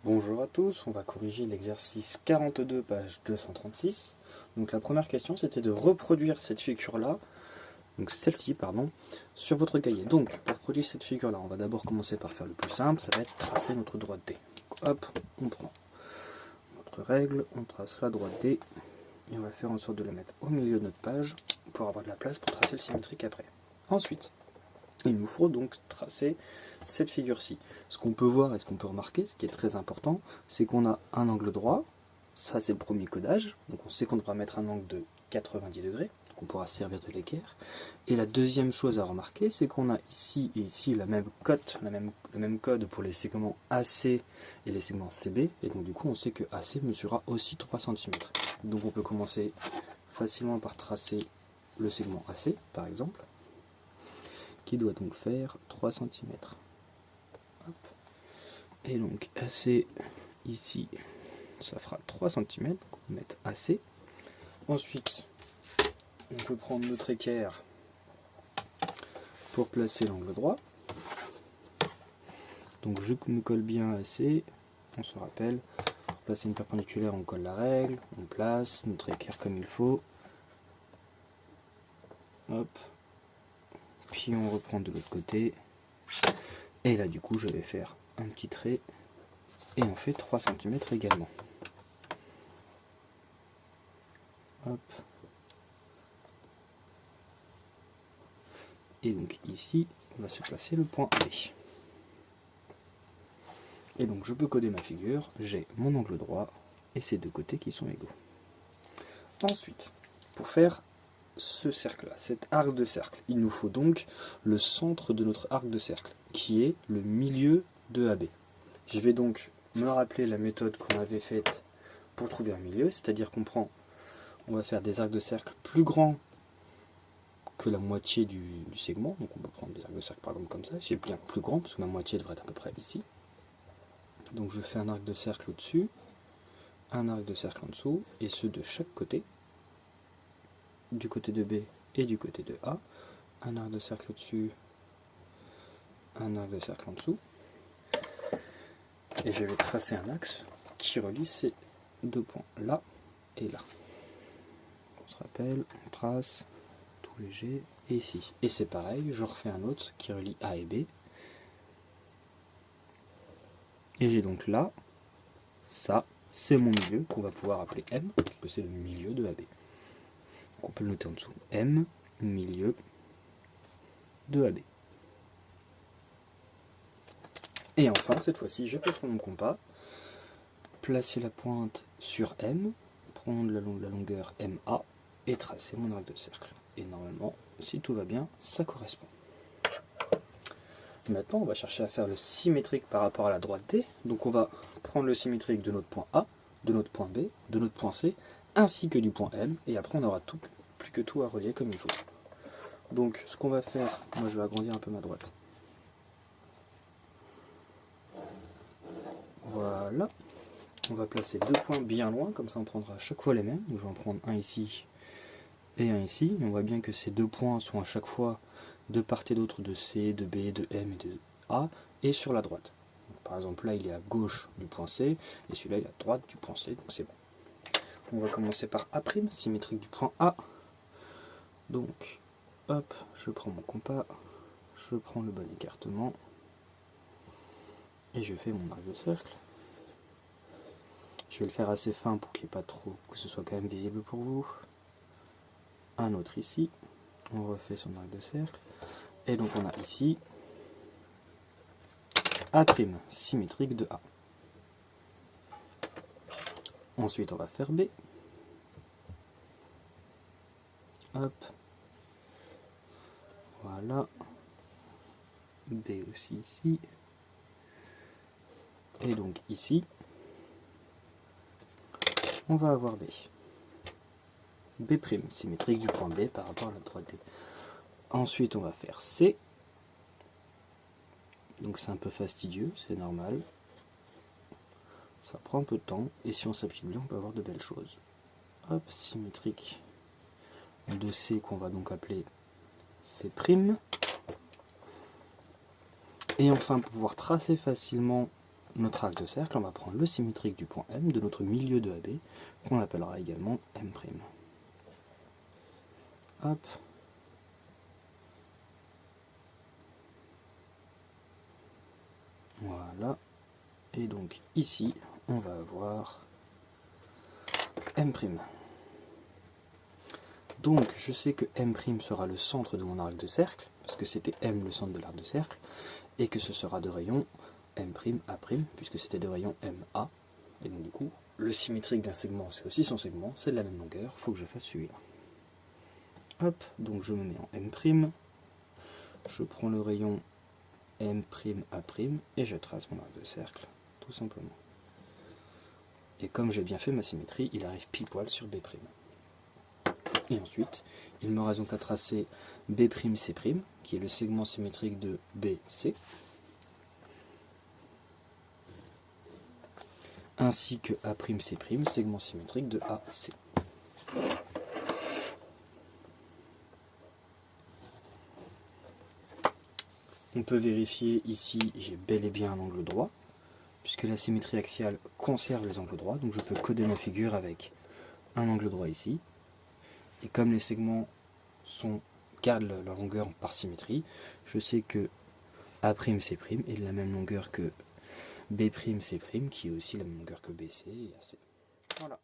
Bonjour à tous, on va corriger l'exercice 42, page 236. Donc la première question, c'était de reproduire cette figure-là, donc celle-ci, pardon, sur votre cahier. Donc, pour produire cette figure-là, on va d'abord commencer par faire le plus simple, ça va être tracer notre droite D. Donc, hop, on prend notre règle, on trace la droite D, et on va faire en sorte de la mettre au milieu de notre page, pour avoir de la place pour tracer le symétrique après. Ensuite, il nous faut donc tracer cette figure-ci. Ce qu'on peut voir et ce qu'on peut remarquer, ce qui est très important, c'est qu'on a un angle droit, ça c'est le premier codage, donc on sait qu'on devra mettre un angle de 90 degrés, qu'on pourra servir de l'équerre. Et la deuxième chose à remarquer, c'est qu'on a ici et ici la même cote, le même code pour les segments AC et les segments CB, et donc du coup on sait que AC mesurera aussi 3 cm. Donc on peut commencer facilement par tracer le segment AC, par exemple, qui doit donc faire 3 cm. Hop. Et donc AC ici, ça fera 3 cm, donc on va mettre AC. Ensuite, on peut prendre notre équerre pour placer l'angle droit. Donc je me colle bien AC, on se rappelle, pour placer une perpendiculaire on colle la règle, on place notre équerre comme il faut. Hop. Puis on reprend de l'autre côté. Et là du coup je vais faire un petit trait et on fait 3 cm également. Hop. Et donc ici va se placer le point B. Et donc je peux coder ma figure, j'ai mon angle droit et ces deux côtés qui sont égaux. Ensuite, pour faire ce cercle-là, cet arc de cercle, il nous faut donc le centre de notre arc de cercle, qui est le milieu de AB. Je vais donc me rappeler la méthode qu'on avait faite pour trouver un milieu, c'est-à-dire on va faire des arcs de cercle plus grands que la moitié du segment, donc on peut prendre des arcs de cercle par exemple comme ça, c'est bien plus grand, parce que ma moitié devrait être à peu près ici. Donc je fais un arc de cercle au-dessus, un arc de cercle en dessous, et ceux de chaque côté, du côté de B et du côté de A, un arc de cercle au-dessus, un arc de cercle en dessous, et je vais tracer un axe qui relie ces deux points là et là. On se rappelle, on trace tout léger, et ici. Et c'est pareil, je refais un autre qui relie A et B, et j'ai donc là, ça, c'est mon milieu qu'on va pouvoir appeler M, puisque c'est le milieu de AB. Donc on peut le noter en dessous, M, milieu de AB. Et enfin, cette fois-ci, je peux prendre mon compas, placer la pointe sur M, prendre la longueur MA et tracer mon arc de cercle. Et normalement, si tout va bien, ça correspond. Maintenant, on va chercher à faire le symétrique par rapport à la droite D. Donc on va prendre le symétrique de notre point A, de notre point B, de notre point C, ainsi que du point M. Et après, on aura plus que tout à relier comme il faut. Donc ce qu'on va faire, moi je vais agrandir un peu ma droite. Voilà. On va placer deux points bien loin, comme ça on prendra à chaque fois les mêmes. Donc je vais en prendre un ici et un ici. Et on voit bien que ces deux points sont à chaque fois de part et d'autre de C, de B, de M et de A, et sur la droite. Donc, par exemple là il est à gauche du point C, et celui-là il est à droite du point C, donc c'est bon. On va commencer par A', symétrique du point A. Donc, hop, je prends mon compas, je prends le bon écartement, et je fais mon arc de cercle. Je vais le faire assez fin pour qu'il n'y ait pas trop, que ce soit quand même visible pour vous. Un autre ici, on refait son arc de cercle, et donc on a ici A', symétrique de A. Ensuite on va faire B. Hop. Voilà. B aussi ici. Et donc ici, on va avoir B. B', symétrique du point B par rapport à la droite D. Ensuite on va faire C. Donc c'est un peu fastidieux, c'est normal. Ça prend un peu de temps, et si on s'applique bien, on peut avoir de belles choses. Hop, symétrique de C qu'on va donc appeler C'. Et enfin, pour pouvoir tracer facilement notre arc de cercle, on va prendre le symétrique du point M de notre milieu de AB, qu'on appellera également M'. Hop. Voilà. Et donc ici, on va avoir M'. Donc je sais que M' sera le centre de mon arc de cercle, parce que c'était M le centre de l'arc de cercle, et que ce sera de rayon M'A', puisque c'était de rayon MA. Et donc du coup, le symétrique d'un segment, c'est aussi son segment, c'est de la même longueur, il faut que je fasse celui-là. Hop, donc je me mets en M', je prends le rayon M'A', et je trace mon arc de cercle, tout simplement. Et comme j'ai bien fait ma symétrie, il arrive pile poil sur B'. Et ensuite, il me reste donc à tracer B'C', qui est le segment symétrique de BC, ainsi que A'C', segment symétrique de AC. On peut vérifier ici, j'ai bel et bien un angle droit, puisque la symétrie axiale conserve les angles droits, donc je peux coder ma figure avec un angle droit ici. Et comme les segments gardent leur longueur par symétrie, je sais que A'C' est de la même longueur que B'C', qui est aussi la même longueur que BC et AC. Voilà.